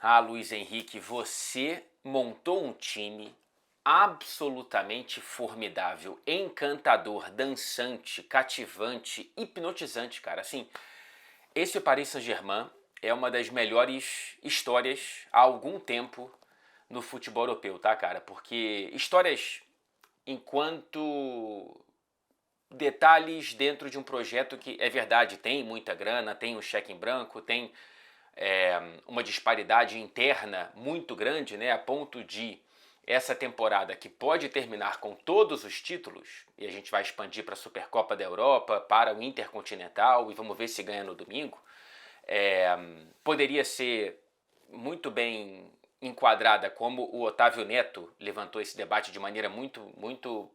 Ah, Luiz Henrique, você montou um time absolutamente formidável, encantador, dançante, cativante, hipnotizante, cara. Assim, esse Paris Saint-Germain é uma das melhores histórias há algum tempo no futebol europeu, tá, cara? Porque histórias enquanto detalhes dentro de um projeto que é verdade, tem muita grana, tem um cheque em branco, tem uma disparidade interna muito grande, né, a ponto de essa temporada que pode terminar com todos os títulos, e a gente vai expandir para a Supercopa da Europa, para o Intercontinental, e vamos ver se ganha no domingo, poderia ser muito bem enquadrada, como o Otávio Neto levantou esse debate de maneira muito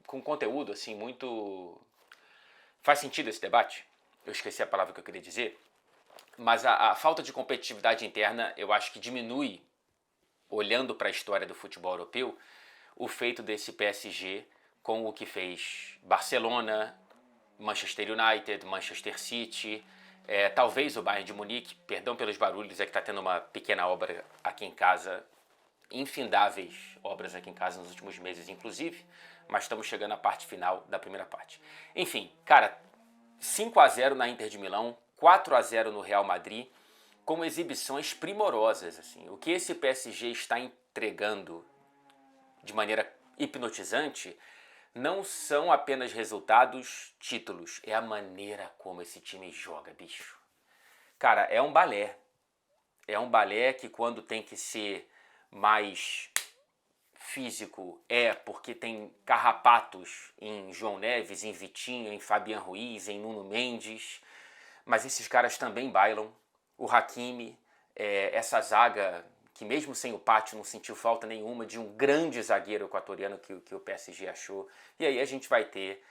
com conteúdo, assim, muito... Faz sentido esse debate? Eu esqueci a palavra que eu queria dizer. Mas a falta de competitividade interna, eu acho que diminui, olhando para a história do futebol europeu, o feito desse PSG com o que fez Barcelona, Manchester United, Manchester City, talvez o Bayern de Munique. Perdão pelos barulhos, é que está tendo uma pequena obra aqui em casa, infindáveis obras aqui em casa nos últimos meses, inclusive, mas estamos chegando à parte final da primeira parte. Enfim, cara, 5-0 na Inter de Milão, 4-0 no Real Madrid, com exibições primorosas. Assim. O que esse PSG está entregando de maneira hipnotizante não são apenas resultados, títulos, é a maneira como esse time joga, bicho. Cara, é um balé. É um balé que quando tem que ser mais físico porque tem carrapatos em João Neves, em Vitinho, em Fabian Ruiz, em Nuno Mendes, mas esses caras também bailam. O Hakimi, essa zaga que mesmo sem o Pátio não sentiu falta nenhuma de um grande zagueiro equatoriano que o PSG achou. E aí a gente vai ter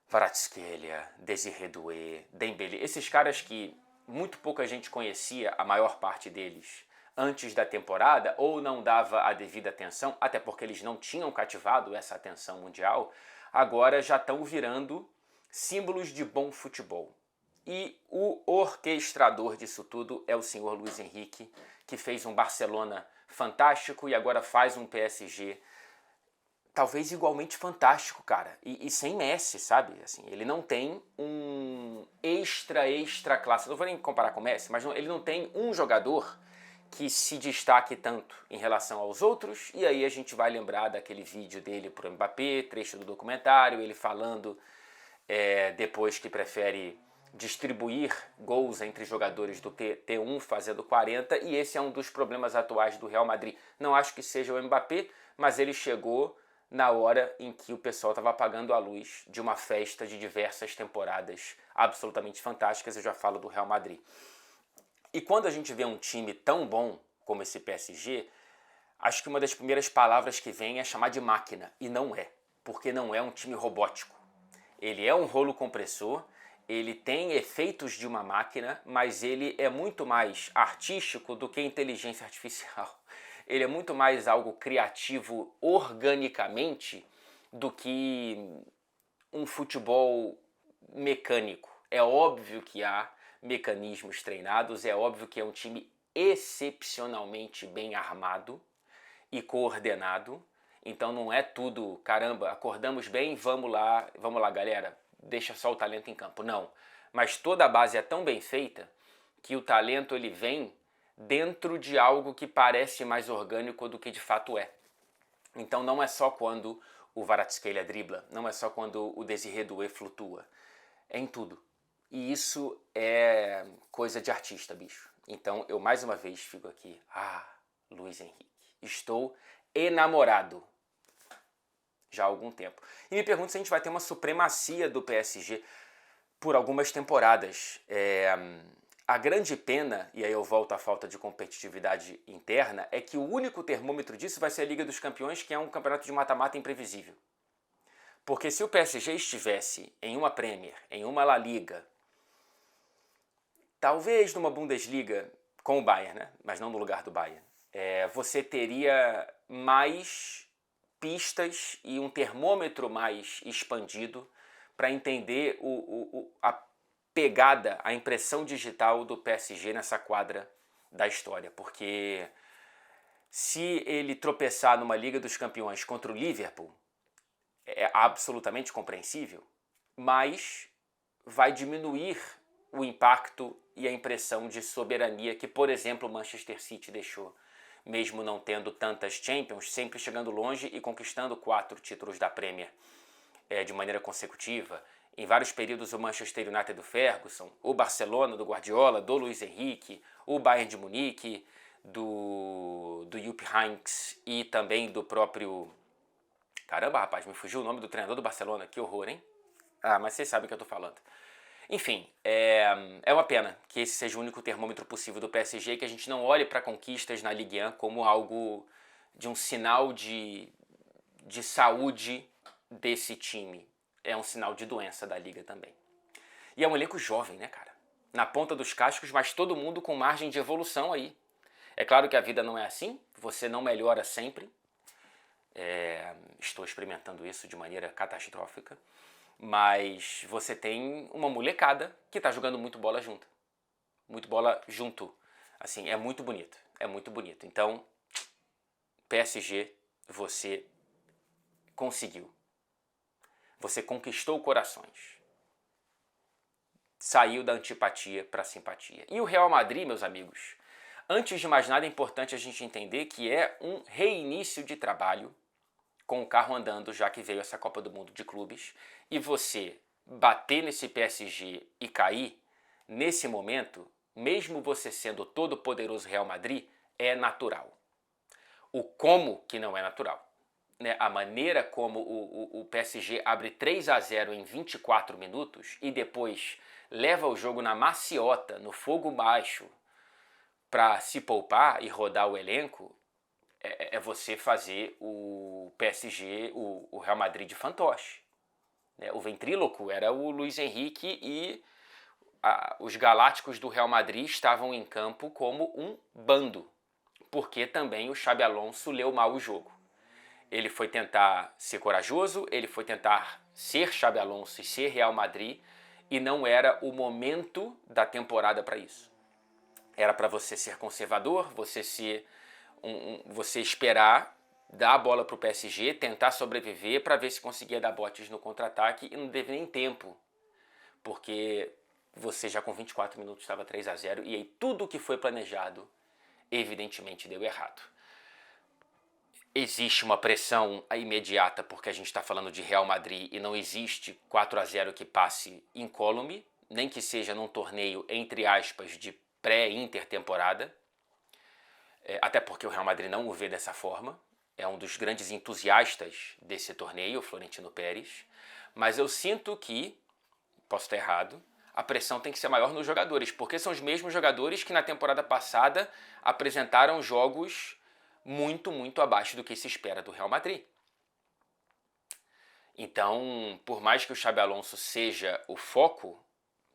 Kvaratskhelia, Désiré Doué, Dembélé, esses caras que muito pouca gente conhecia, a maior parte deles, antes da temporada, ou não dava a devida atenção, até porque eles não tinham cativado essa atenção mundial, agora já estão virando símbolos de bom futebol. E o orquestrador disso tudo é o senhor Luiz Henrique, que fez um Barcelona fantástico e agora faz um PSG talvez igualmente fantástico, cara. E sem Messi, sabe? Assim, ele não tem um extra classe. Não vou nem comparar com o Messi, mas ele não tem um jogador que se destaque tanto em relação aos outros. E aí a gente vai lembrar daquele vídeo dele pro Mbappé, trecho do documentário, ele falando depois que prefere distribuir gols entre jogadores do que ter um fazendo 40, e esse é um dos problemas atuais do Real Madrid. Não acho que seja o Mbappé, mas ele chegou na hora em que o pessoal estava apagando a luz de uma festa de diversas temporadas absolutamente fantásticas. Eu já falo do Real Madrid. E quando a gente vê um time tão bom como esse PSG, acho que uma das primeiras palavras que vem é chamar de máquina, e não é, porque não é um time robótico. Ele é um rolo compressor, ele tem efeitos de uma máquina, mas ele é muito mais artístico do que inteligência artificial. Ele é muito mais algo criativo organicamente do que um futebol mecânico. É óbvio que há mecanismos treinados, é óbvio que é um time excepcionalmente bem armado e coordenado. Então não é tudo, caramba, acordamos bem, vamos lá galera, deixa só o talento em campo. Não, mas toda a base é tão bem feita que o talento ele vem dentro de algo que parece mais orgânico do que de fato é. Então não é só quando o Kvaratskhelia dribla, não é só quando o Désiré Doué flutua, é em tudo. E isso é coisa de artista, bicho. Então eu mais uma vez fico aqui, Luiz Henrique, estou enamorado já há algum tempo. E me pergunto se a gente vai ter uma supremacia do PSG por algumas temporadas. A grande pena, e aí eu volto à falta de competitividade interna, é que o único termômetro disso vai ser a Liga dos Campeões, que é um campeonato de mata-mata imprevisível. Porque se o PSG estivesse em uma Premier, em uma La Liga, talvez numa Bundesliga com o Bayern, né? Mas não no lugar do Bayern, você teria mais pistas e um termômetro mais expandido para entender a pegada, a impressão digital do PSG nessa quadra da história, porque se ele tropeçar numa Liga dos Campeões contra o Liverpool, é absolutamente compreensível, mas vai diminuir o impacto e a impressão de soberania que, por exemplo, o Manchester City deixou, mesmo não tendo tantas Champions, sempre chegando longe e conquistando 4 títulos da Premier de maneira consecutiva. Em vários períodos o Manchester United do Ferguson, o Barcelona do Guardiola, do Luis Henrique, o Bayern de Munique, do Jupp Heynckes e também do próprio... Caramba, rapaz, me fugiu o nome do treinador do Barcelona, que horror, hein? Ah, mas vocês sabem o que eu tô falando. Enfim, é uma pena que esse seja o único termômetro possível do PSG, que a gente não olhe para conquistas na Ligue 1 como algo de um sinal de saúde desse time. É um sinal de doença da Liga também. E é um elenco jovem, né, cara? Na ponta dos cascos, mas todo mundo com margem de evolução aí. É claro que a vida não é assim, você não melhora sempre. Estou experimentando isso de maneira catastrófica. Mas você tem uma molecada que tá jogando muito bola junto. Muito bola junto. Assim, é muito bonito. É muito bonito. Então, PSG, você conseguiu. Você conquistou corações. Saiu da antipatia para a simpatia. E o Real Madrid, meus amigos, antes de mais nada é importante a gente entender que é um reinício de trabalho com o carro andando, já que veio essa Copa do Mundo de Clubes, e você bater nesse PSG e cair, nesse momento, mesmo você sendo o todo-poderoso Real Madrid, é natural. O como que não é natural. Né? A maneira como o PSG abre 3-0 em 24 minutos e depois leva o jogo na maciota, no fogo baixo, para se poupar e rodar o elenco, é você fazer o PSG, o Real Madrid de fantoche. Né? O ventríloco era o Luis Henrique e os galácticos do Real Madrid estavam em campo como um bando, porque também o Xabi Alonso leu mal o jogo. Ele foi tentar ser corajoso, ele foi tentar ser Xabi Alonso e ser Real Madrid, e não era o momento da temporada para isso. Era para você ser conservador, você ser você esperar, dar a bola para o PSG, tentar sobreviver para ver se conseguia dar botes no contra-ataque e não teve nem tempo, porque você já com 24 minutos estava 3-0 e aí tudo que foi planejado evidentemente deu errado. Existe uma pressão imediata porque a gente está falando de Real Madrid e não existe 4-0 que passe incólume, nem que seja num torneio entre aspas de pré-intertemporada. Até porque o Real Madrid não o vê dessa forma. É um dos grandes entusiastas desse torneio, o Florentino Pérez. Mas eu sinto que, posso estar errado, a pressão tem que ser maior nos jogadores, porque são os mesmos jogadores que na temporada passada apresentaram jogos muito, muito abaixo do que se espera do Real Madrid. Então, por mais que o Xabi Alonso seja o foco,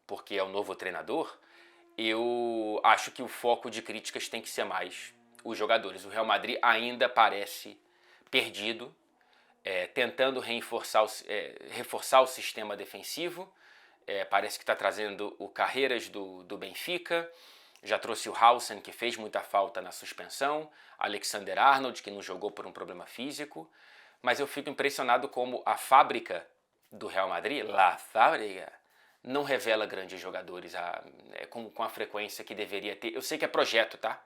porque é o novo treinador, eu acho que o foco de críticas tem que ser mais os jogadores. O Real Madrid ainda parece perdido, tentando reforçar o sistema defensivo. Parece que está trazendo o Carreiras do Benfica, já trouxe o Hausen, que fez muita falta na suspensão, Alexander Arnold, que não jogou por um problema físico, mas eu fico impressionado como a fábrica do Real Madrid, La Fábrica, não revela grandes jogadores com a frequência que deveria ter. Eu sei que é projeto, tá?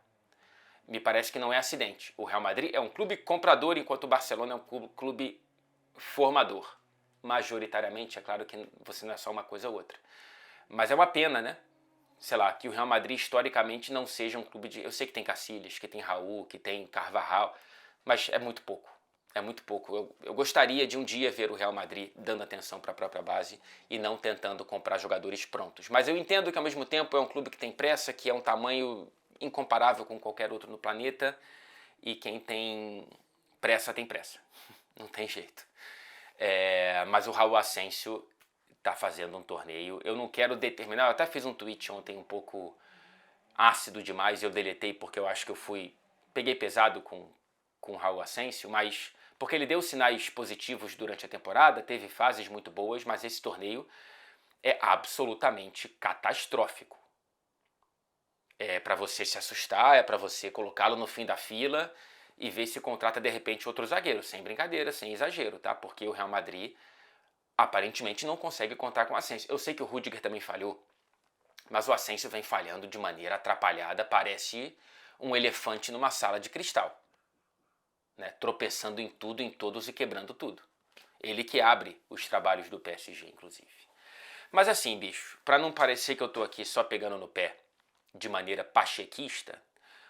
Me parece que não é acidente. O Real Madrid é um clube comprador, enquanto o Barcelona é um clube formador. Majoritariamente, é claro que você não é só uma coisa ou outra. Mas é uma pena, né? Sei lá, que o Real Madrid historicamente não seja um clube de... Eu sei que tem Casillas, que tem Raul, que tem Carvajal, mas é muito pouco. É muito pouco. Eu gostaria de um dia ver o Real Madrid dando atenção para a própria base e não tentando comprar jogadores prontos. Mas eu entendo que ao mesmo tempo é um clube que tem pressa, que é um tamanho incomparável com qualquer outro no planeta, e quem tem pressa tem pressa. Não tem jeito. Mas o Raul Asensio está fazendo um torneio. Eu não quero determinar, eu até fiz um tweet ontem um pouco ácido demais, eu deletei porque eu acho que peguei pesado com o Raul Asensio, mas porque ele deu sinais positivos durante a temporada, teve fases muito boas, mas esse torneio é absolutamente catastrófico. É para você se assustar, é para você colocá-lo no fim da fila e ver se contrata de repente outro zagueiro, sem brincadeira, sem exagero, tá? Porque o Real Madrid aparentemente não consegue contar com o Asensio. Eu sei que o Rudiger também falhou, mas o Asensio vem falhando de maneira atrapalhada, parece um elefante numa sala de cristal, né? Tropeçando em tudo, em todos e quebrando tudo. Ele que abre os trabalhos do PSG, inclusive. Mas assim, bicho, para não parecer que eu tô aqui só pegando no pé de maneira pachequista,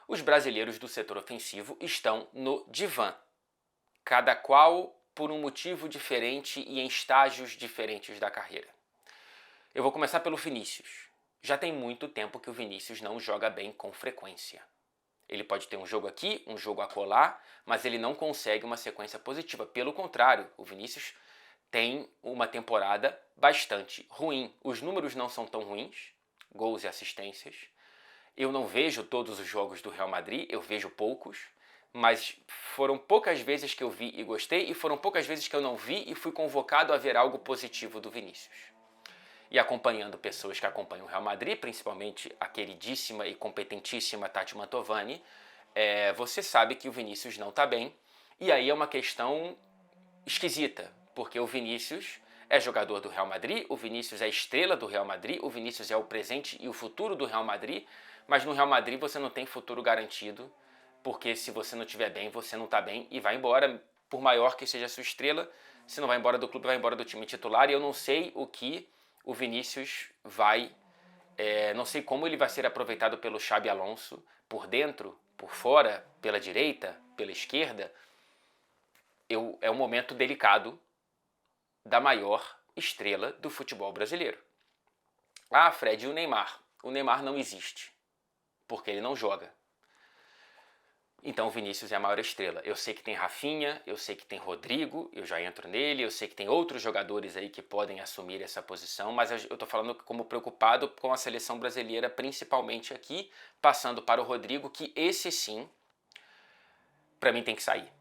os brasileiros do setor ofensivo estão no divã, cada qual por um motivo diferente e em estágios diferentes da carreira. Eu vou começar pelo Vinícius. Já tem muito tempo que o Vinícius não joga bem com frequência. Ele pode ter um jogo aqui, um jogo acolá, mas ele não consegue uma sequência positiva. Pelo contrário, o Vinícius tem uma temporada bastante ruim. Os números não são tão ruins, gols e assistências. Eu não vejo todos os jogos do Real Madrid, eu vejo poucos, mas foram poucas vezes que eu vi e gostei, e foram poucas vezes que eu não vi e fui convocado a ver algo positivo do Vinícius. E acompanhando pessoas que acompanham o Real Madrid, principalmente a queridíssima e competentíssima Tati Mantovani, você sabe que o Vinícius não está bem, e aí é uma questão esquisita, porque o Vinícius é jogador do Real Madrid, o Vinícius é estrela do Real Madrid, o Vinícius é o presente e o futuro do Real Madrid, mas no Real Madrid você não tem futuro garantido, porque se você não estiver bem, você não está bem e vai embora, por maior que seja a sua estrela, se não vai embora do clube, vai embora do time titular, e eu não sei o que o Vinícius vai, não sei como ele vai ser aproveitado pelo Xabi Alonso, por dentro, por fora, pela direita, pela esquerda. É um momento delicado da maior estrela do futebol brasileiro. Ah, Fred, e o Neymar? O Neymar não existe, porque ele não joga. Então o Vinícius é a maior estrela. Eu sei que tem Rafinha, eu sei que tem Rodrigo, eu já entro nele, eu sei que tem outros jogadores aí que podem assumir essa posição, mas eu tô falando como preocupado com a seleção brasileira, principalmente aqui, passando para o Rodrigo, que esse sim, para mim tem que sair.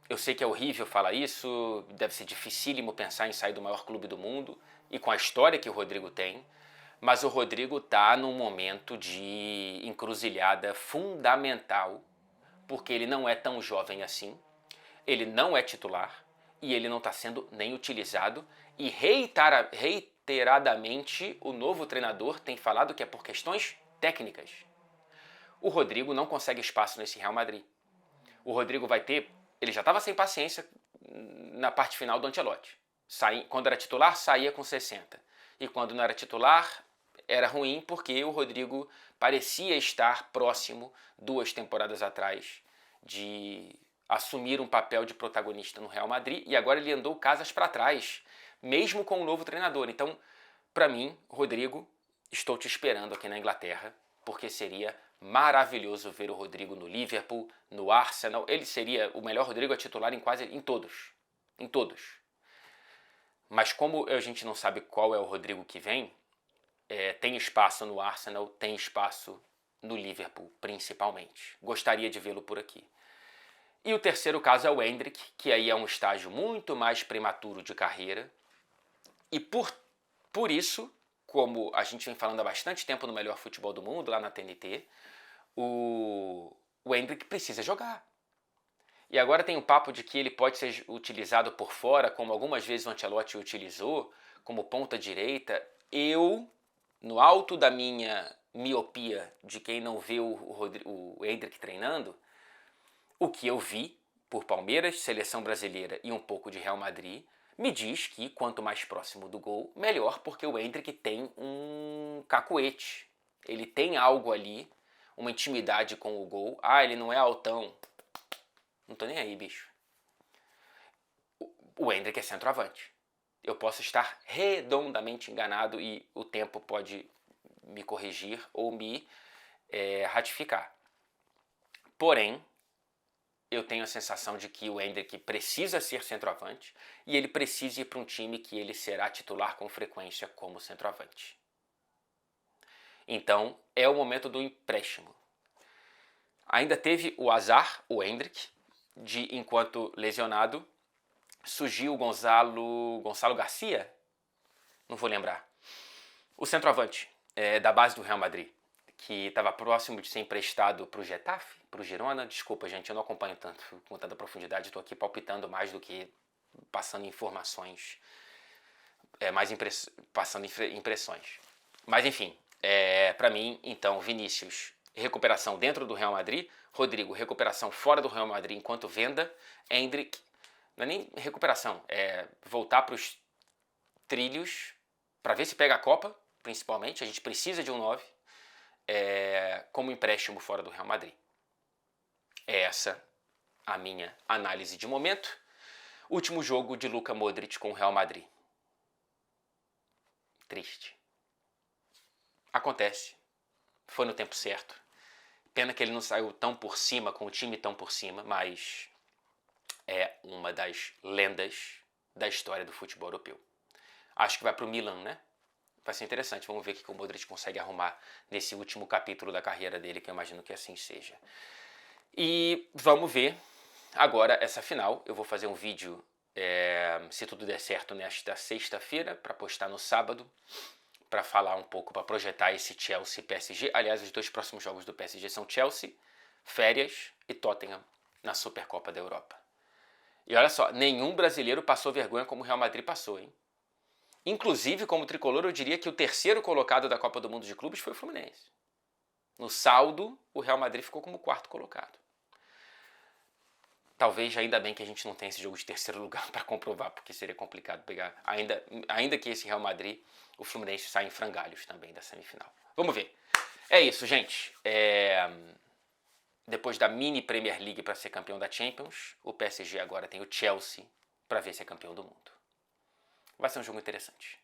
Eu sei que é horrível falar isso, deve ser dificílimo pensar em sair do maior clube do mundo e com a história que o Rodrigo tem, mas o Rodrigo está num momento de encruzilhada fundamental, porque ele não é tão jovem assim, ele não é titular e ele não está sendo nem utilizado, e reiteradamente o novo treinador tem falado que é por questões técnicas. O Rodrigo não consegue espaço nesse Real Madrid. O Rodrigo vai ter... Ele já estava sem paciência na parte final do Ancelotti. Quando era titular, saía com 60. E quando não era titular, era ruim porque o Rodrigo parecia estar próximo, 2 temporadas atrás, de assumir um papel de protagonista no Real Madrid. E agora ele andou casas para trás, mesmo com o novo treinador. Então, para mim, Rodrigo, estou te esperando aqui na Inglaterra, porque seria maravilhoso ver o Rodrigo no Liverpool, no Arsenal. Ele seria o melhor Rodrigo a titular em todos. Em todos. Mas como a gente não sabe qual é o Rodrigo que vem, tem espaço no Arsenal, tem espaço no Liverpool, principalmente. Gostaria de vê-lo por aqui. E o terceiro caso é o Endrick, que aí é um estágio muito mais prematuro de carreira. E por isso, como a gente vem falando há bastante tempo no melhor futebol do mundo, lá na TNT, o Endrick precisa jogar. E agora tem o papo de que ele pode ser utilizado por fora, como algumas vezes o Ancelotti o utilizou, como ponta direita. Eu, no alto da minha miopia de quem não vê o Endrick treinando, o que eu vi por Palmeiras, Seleção Brasileira e um pouco de Real Madrid, me diz que quanto mais próximo do gol, melhor, porque o Endrick tem um cacuete. Ele tem algo ali, uma intimidade com o gol. Ah, ele não é altão. Não tô nem aí, bicho. O Endrick é centroavante. Eu posso estar redondamente enganado e o tempo pode me corrigir ou me ratificar. Porém, eu tenho a sensação de que o Endrick precisa ser centroavante e ele precisa ir para um time que ele será titular com frequência como centroavante. Então, é o momento do empréstimo. Ainda teve o azar, o Endrick, de, enquanto lesionado, surgiu o Gonçalo Garcia, não vou lembrar, o centroavante da base do Real Madrid, que estava próximo de ser emprestado para o Getafe, para o Girona. Desculpa, gente, eu não acompanho tanto com tanta profundidade, estou aqui palpitando mais do que passando informações, passando impressões. Mas enfim, para mim, então, Vinícius, recuperação dentro do Real Madrid, Rodrigo, recuperação fora do Real Madrid enquanto venda, Endrick, não é nem recuperação, é voltar para os trilhos, para ver se pega a Copa, principalmente, a gente precisa de um 9, como empréstimo fora do Real Madrid. É essa a minha análise de momento. Último jogo de Luka Modric com o Real Madrid. Triste. Acontece. Foi no tempo certo. Pena que ele não saiu tão por cima, com o time tão por cima, mas é uma das lendas da história do futebol europeu. Acho que vai para o Milan, né? Vai ser interessante. Vamos ver o que o Modric consegue arrumar nesse último capítulo da carreira dele, que eu imagino que assim seja. E vamos ver agora essa final. Eu vou fazer um vídeo, se tudo der certo, nesta sexta-feira, para postar no sábado, para falar um pouco, para projetar esse Chelsea-PSG. Aliás, os 2 próximos jogos do PSG são Chelsea, férias e Tottenham na Supercopa da Europa. E olha só, nenhum brasileiro passou vergonha como o Real Madrid passou, hein? Inclusive, como tricolor, eu diria que o terceiro colocado da Copa do Mundo de Clubes foi o Fluminense. No saldo, o Real Madrid ficou como 4º colocado. Talvez, ainda bem que a gente não tem esse jogo de terceiro lugar para comprovar, porque seria complicado pegar. Ainda que esse Real Madrid, o Fluminense sai em frangalhos também da semifinal. Vamos ver. É isso, gente. Depois da mini Premier League para ser campeão da Champions, o PSG agora tem o Chelsea para ver se é campeão do mundo. Vai ser um jogo interessante.